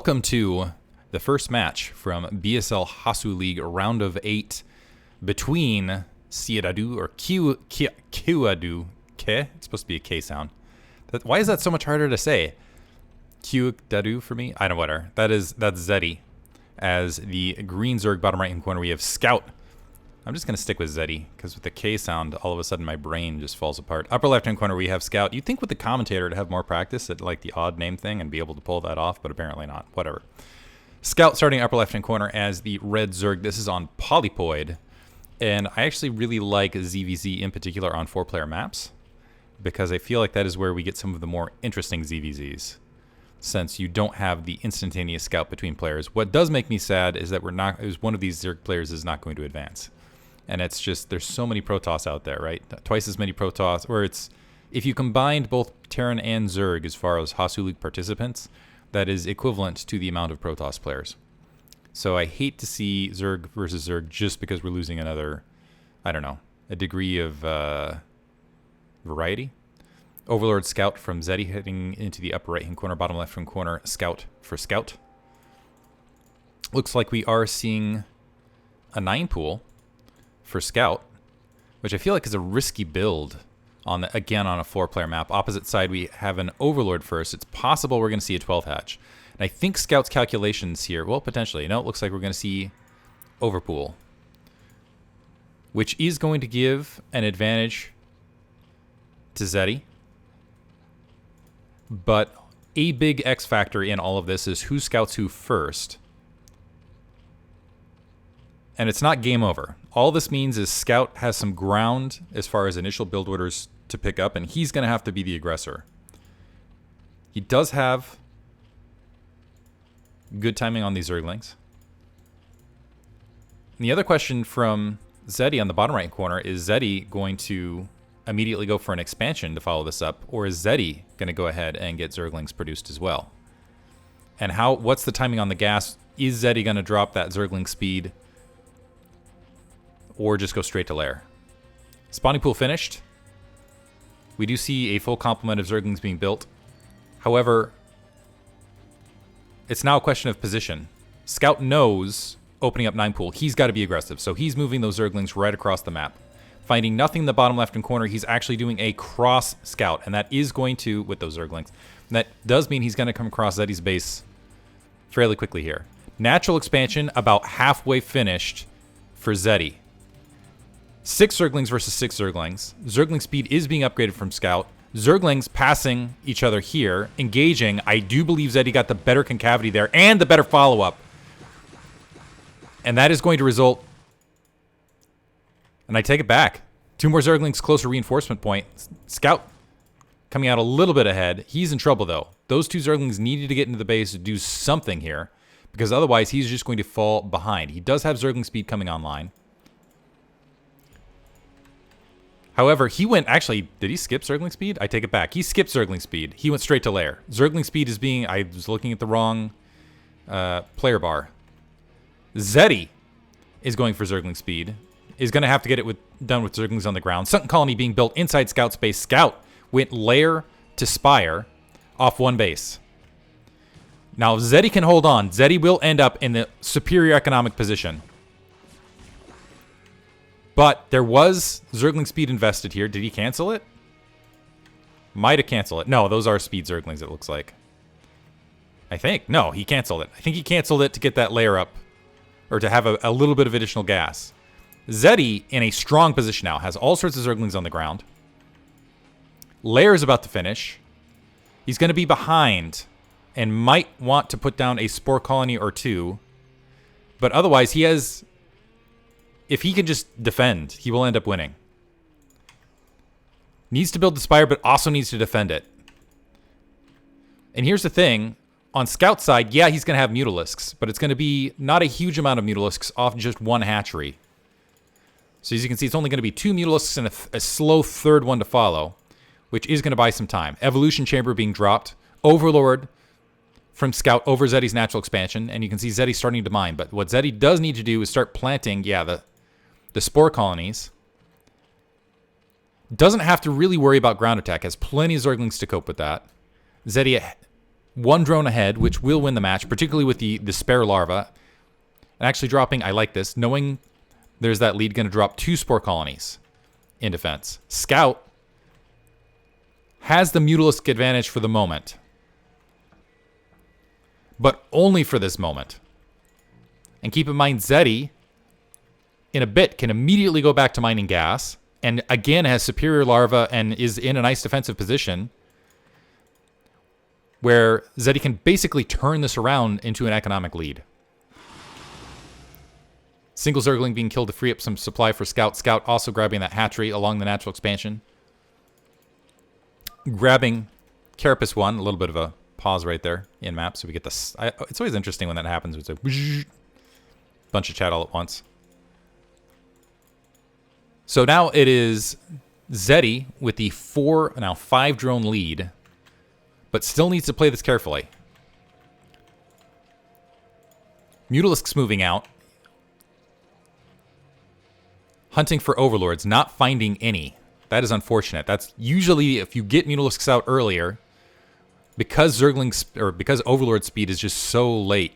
Welcome to the first match from BSL Hasuleague round of 8 between Ciudadu or Ciudadu. It's supposed to be a K sound. Why is that so much harder to say? Ciudadu for me? I don't know, whatever. That's Zety. As the green Zerg bottom right hand corner, we have Scout. I'm just going to stick with Zety, because with the K sound, all of a sudden my brain just falls apart. Upper left-hand corner, we have Scout. You'd think with the commentator to have more practice at like the odd name thing and be able to pull that off, but apparently not. Whatever. Scout starting upper left-hand corner as the red Zerg. This is on Polypoid, and I actually really like ZVZ in particular on 4-player maps, because I feel like that is where we get some of the more interesting ZVZs, since you don't have the instantaneous scout between players. What does make me sad is that one of these Zerg players is not going to advance. And it's just, there's so many Protoss out there, right? Twice as many Protoss, or it's, if you combined both Terran and Zerg as far as Hasuleague participants, that is equivalent to the amount of Protoss players. So I hate to see Zerg versus Zerg just because we're losing another, I don't know, a degree of variety. Overlord Scout from Zety heading into the upper right-hand corner, bottom left-hand corner, Scout for Scout. Looks like we are seeing a 9 pool for Scout, which I feel like is a risky build again on a 4-player map. Opposite side, we have an Overlord first. It's possible we're going to see a 12 hatch. And I think Scout's calculations here, well, potentially. No, it looks like we're going to see Overpool, which is going to give an advantage to Zety. But a big X factor in all of this is who scouts who first. And it's not game over. All this means is Scout has some ground as far as initial build orders to pick up, and he's going to have to be the aggressor. He does have good timing on these Zerglings. And the other question from Zety on the bottom right corner is Zety going to immediately go for an expansion to follow this up, or is Zety going to go ahead and get Zerglings produced as well? And what's the timing on the gas? Is Zety going to drop that Zergling speed, or just go straight to lair? Spawning pool finished. We do see a full complement of Zerglings being built. However, it's now a question of position. Scout knows opening up 9 pool, he's got to be aggressive, so he's moving those Zerglings right across the map. Finding nothing in the bottom left-hand corner, he's actually doing a cross scout, and that is going to, with those Zerglings, that does mean he's going to come across Zety's base fairly quickly here. Natural expansion about halfway finished for Zety. 6 Zerglings versus 6 Zerglings. Zergling speed is being upgraded from Scout. Zerglings passing each other here, engaging. I do believe Zety got the better concavity there and the better follow-up. And that is going to result... And I take it back. 2 more Zerglings closer reinforcement point. Scout coming out a little bit ahead. He's in trouble, though. Those 2 Zerglings needed to get into the base to do something here, because otherwise he's just going to fall behind. He does have Zergling speed coming online. However, he went... Actually, did he skip Zergling speed? I take it back. He skipped Zergling speed. He went straight to lair. Zergling speed is being... I was looking at the wrong player bar. Zety is going for Zergling speed. Is going to have to get it done with Zerglings on the ground. Sunken Colony being built inside Scout space. Scout went lair to Spire off 1 base. Now, Zety can hold on. Zety will end up in the superior economic position. But there was Zergling speed invested here. Did he cancel it? Might have canceled it. No, those are speed Zerglings, it looks like. I think. No, he canceled it. I think he canceled it to get that layer up, or to have a little bit of additional gas. Zety, in a strong position now, has all sorts of Zerglings on the ground. Lair is about to finish. He's going to be behind and might want to put down a Spore Colony or 2. But otherwise, he has... If he can just defend, he will end up winning. Needs to build the Spire, but also needs to defend it. And here's the thing. On Scout side, yeah, he's going to have Mutalisks, but it's going to be not a huge amount of Mutalisks off just 1 hatchery. So as you can see, it's only going to be 2 Mutalisks and a slow 3rd one to follow, which is going to buy some time. Evolution Chamber being dropped. Overlord from Scout over Zety's natural expansion, and you can see Zety starting to mine. But what Zety does need to do is start planting, the Spore Colonies. Doesn't have to really worry about ground attack. Has plenty of Zerglings to cope with that. Zety one drone ahead, which will win the match, particularly with the spare larva. And actually dropping, I like this, knowing there's that lead, going to drop 2 spore colonies in defense. Scout has the Mutalisk advantage for the moment, but only for this moment. And keep in mind, Zety, in a bit, can immediately go back to mining gas, and again has superior larva and is in a nice defensive position, where Zety can basically turn this around into an economic lead. Single Zergling being killed to free up some supply for Scout. Scout also grabbing that hatchery along the natural expansion. Grabbing Carapace 1, a little bit of a pause right there in map, so we get this. It's always interesting when that happens. It's a bunch of chat all at once. So now it is Zety with the 5 drone lead, but still needs to play this carefully. Mutalisk's moving out. Hunting for Overlords, not finding any. That is unfortunate. That's usually, if you get Mutalisks out earlier, because because Overlord speed is just so late.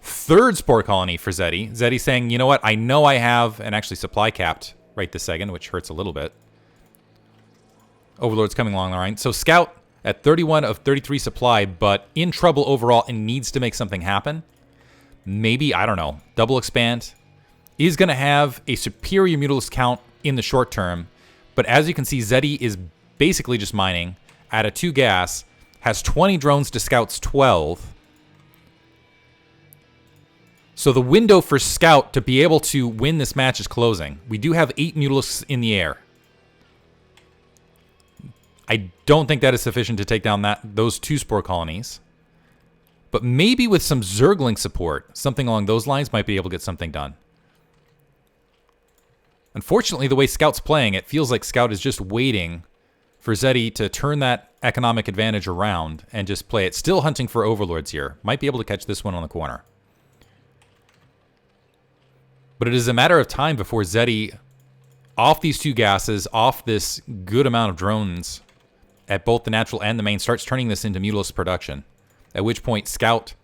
3rd spore colony for Zety. Zety saying, you know what, I know I have, and actually supply capped right this second, which hurts a little bit. Overlord's coming along the line. So Scout at 31 of 33 supply, but in trouble overall and needs to make something happen. Maybe, I don't know, double expand. Is going to have a superior Mutalisk count in the short term, but as you can see, Zety is basically just mining at a 2 gas, has 20 drones to Scout's 12. So the window for Scout to be able to win this match is closing. We do have 8 Mutalisks in the air. I don't think that is sufficient to take down those 2 spore colonies. But maybe with some Zergling support, something along those lines might be able to get something done. Unfortunately, the way Scout's playing, it feels like Scout is just waiting for Zety to turn that economic advantage around and just play it. Still hunting for Overlords here. Might be able to catch this one on the corner. But it is a matter of time before Zety, off these 2 gases, off this good amount of drones at both the natural and the main, starts turning this into Mutalisk production. At which point, Scout's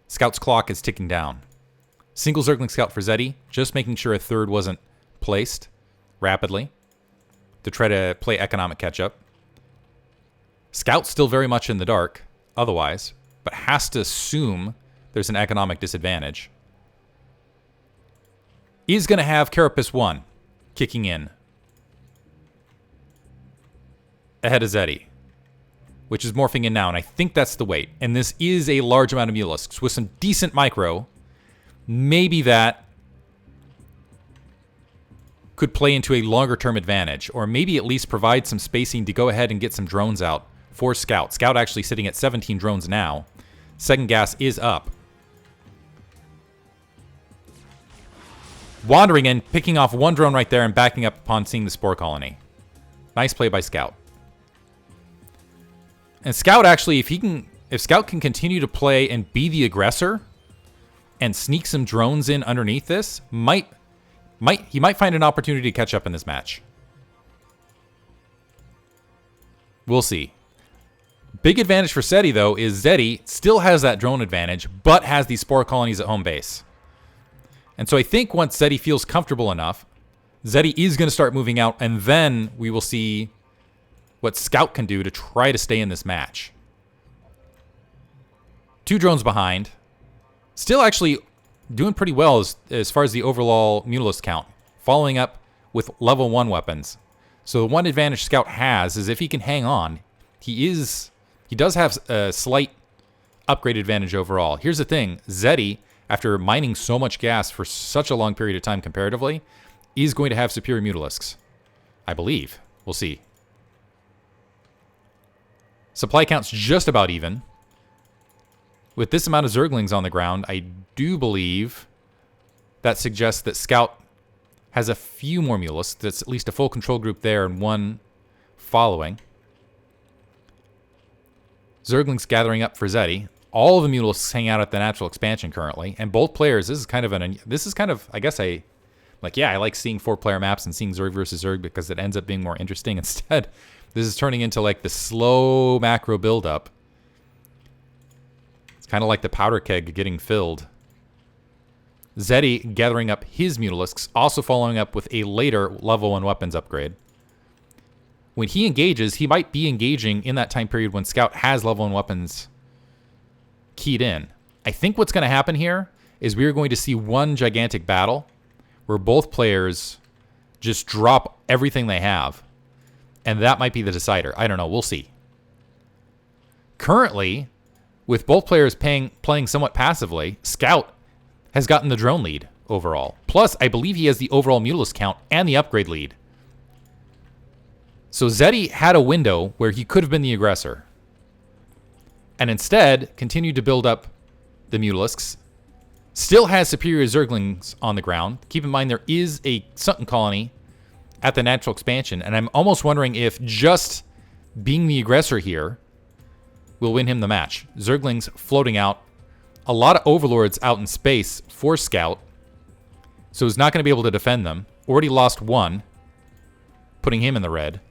clock is ticking down. Single Zergling Scout for Zety, just making sure a 3rd wasn't placed rapidly to try to play economic catch-up. Scout's still very much in the dark otherwise, but has to assume there's an economic disadvantage. Is going to have Carapace 1 kicking in ahead of Zety, which is morphing in now, and I think that's the weight. And this is a large amount of Mutalisks with some decent micro. Maybe that could play into a longer-term advantage, or maybe at least provide some spacing to go ahead and get some drones out for Scout. Scout actually sitting at 17 drones now. 2nd gas is up. Wandering in, picking off 1 drone right there and backing up upon seeing the spore colony. Nice play by Scout. And Scout actually, if Scout can continue to play and be the aggressor and sneak some drones in underneath this, he might find an opportunity to catch up in this match. We'll see. Big advantage for Zety, though, is Zety still has that drone advantage, but has these spore colonies at home base. And so I think once Zety feels comfortable enough, Zety is going to start moving out, and then we will see what Scout can do to try to stay in this match. 2 drones behind. Still actually doing pretty well as far as the overall Mutalisk count. Following up with level 1 weapons. So the one advantage Scout has is if he can hang on, he does have a slight upgrade advantage overall. Here's the thing. Zety, after mining so much gas for such a long period of time comparatively, is going to have superior Mutalisks. I believe. We'll see. Supply count's just about even. With this amount of Zerglings on the ground, I do believe that suggests that Scout has a few more Mutalisks. That's at least a full control group there and 1 following. Zerglings gathering up for Zety. All of the Mutalisks hang out at the natural expansion currently, and both players. This is kind of I guess I like seeing 4-player maps and seeing Zerg versus Zerg because it ends up being more interesting. Instead, This is turning into like the slow macro buildup. It's kind of like the powder keg getting filled. Zety gathering up his Mutalisks, also following up with a later level 1 weapons upgrade. When he engages, he might be engaging in that time period when Scout has level 1 weapons keyed in. I think what's going to happen here is we are going to see one gigantic battle where both players just drop everything they have. And that might be the decider. I don't know. We'll see. Currently, with both players playing somewhat passively, Scout has gotten the drone lead overall. Plus, I believe he has the overall Mutalisk count and the upgrade lead. So Zety had a window where he could have been the aggressor. And instead, continued to build up the Mutalisks. Still has superior Zerglings on the ground. Keep in mind there is a Sunken Colony at the natural expansion. And I'm almost wondering if just being the aggressor here will win him the match. Zerglings floating out. A lot of Overlords out in space for Scout. So he's not going to be able to defend them. Already lost one, putting him in the red.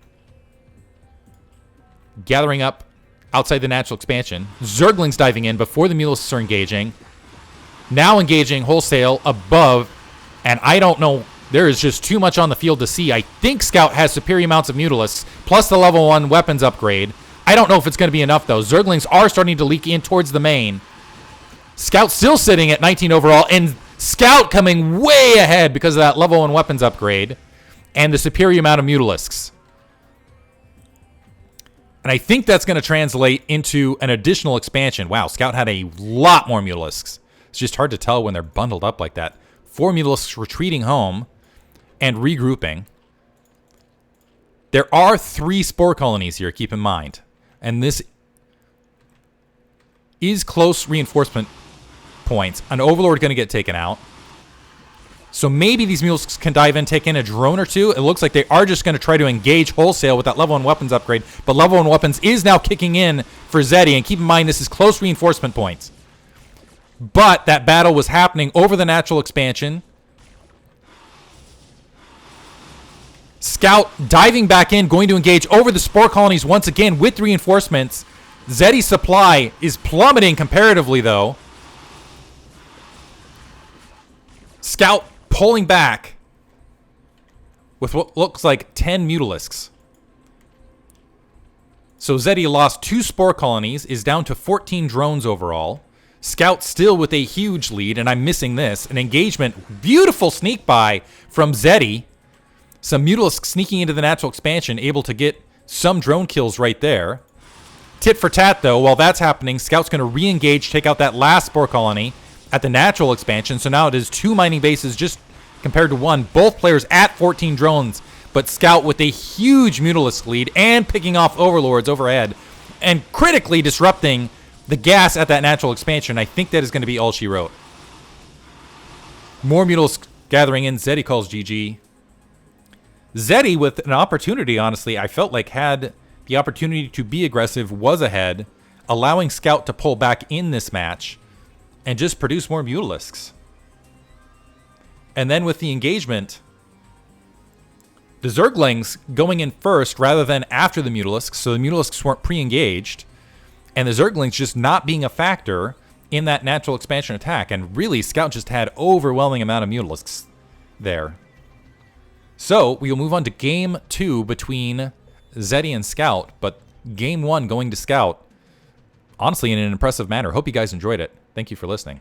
Gathering up outside the natural expansion. Zerglings diving in before the Mutalisks are engaging. Now engaging wholesale above. And I don't know. There is just too much on the field to see. I think Scout has superior amounts of Mutalisks, plus the level 1 weapons upgrade. I don't know if it's going to be enough, though. Zerglings are starting to leak in towards the main. Scout still sitting at 19 overall, and Scout coming way ahead because of that level 1 weapons upgrade and the superior amount of Mutalisks. And I think that's going to translate into an additional expansion. Wow, Scout had a lot more Mutalisks. It's just hard to tell when they're bundled up like that. 4 Mutalisks retreating home and regrouping. There are 3 spore colonies here, keep in mind. And this is close reinforcement points. An Overlord going to get taken out. So maybe these Mutalisks can dive in, take in a drone or two. It looks like they are just going to try to engage wholesale with that level 1 weapons upgrade. But level 1 weapons is now kicking in for Zety. And keep in mind, this is close reinforcement points. But that battle was happening over the natural expansion. Scout diving back in, going to engage over the spore colonies once again with reinforcements. Zety's supply is plummeting comparatively, though. Scout pulling back with what looks like 10 Mutalisks. So Zety lost 2 spore colonies, is down to 14 drones overall. Scout still with a huge lead, and I'm missing this. An engagement, beautiful sneak by from Zety. Some Mutalisks sneaking into the natural expansion, able to get some drone kills right there. Tit for tat, though, while that's happening, Scout's going to re-engage, take out that last spore colony at the natural expansion. So now it is 2 mining bases just compared to 1. Both players at 14 drones, but Scout with a huge Mutalisk lead and picking off Overlords overhead and critically disrupting the gas at that natural expansion. I think that is going to be all she wrote. More Mutalisks gathering in. Zety calls GG. Zety with an opportunity, honestly, I felt like had the opportunity to be aggressive, was ahead, allowing Scout to pull back in this match and just produce more Mutalisks. And then with the engagement, the Zerglings going in first rather than after the Mutalisks, so the Mutalisks weren't pre-engaged, and the Zerglings just not being a factor in that natural expansion attack. And really, Scout just had overwhelming amount of Mutalisks there. So we will move on to game 2 between Zety and Scout, but game 1 going to Scout, honestly, in an impressive manner. Hope you guys enjoyed it. Thank you for listening.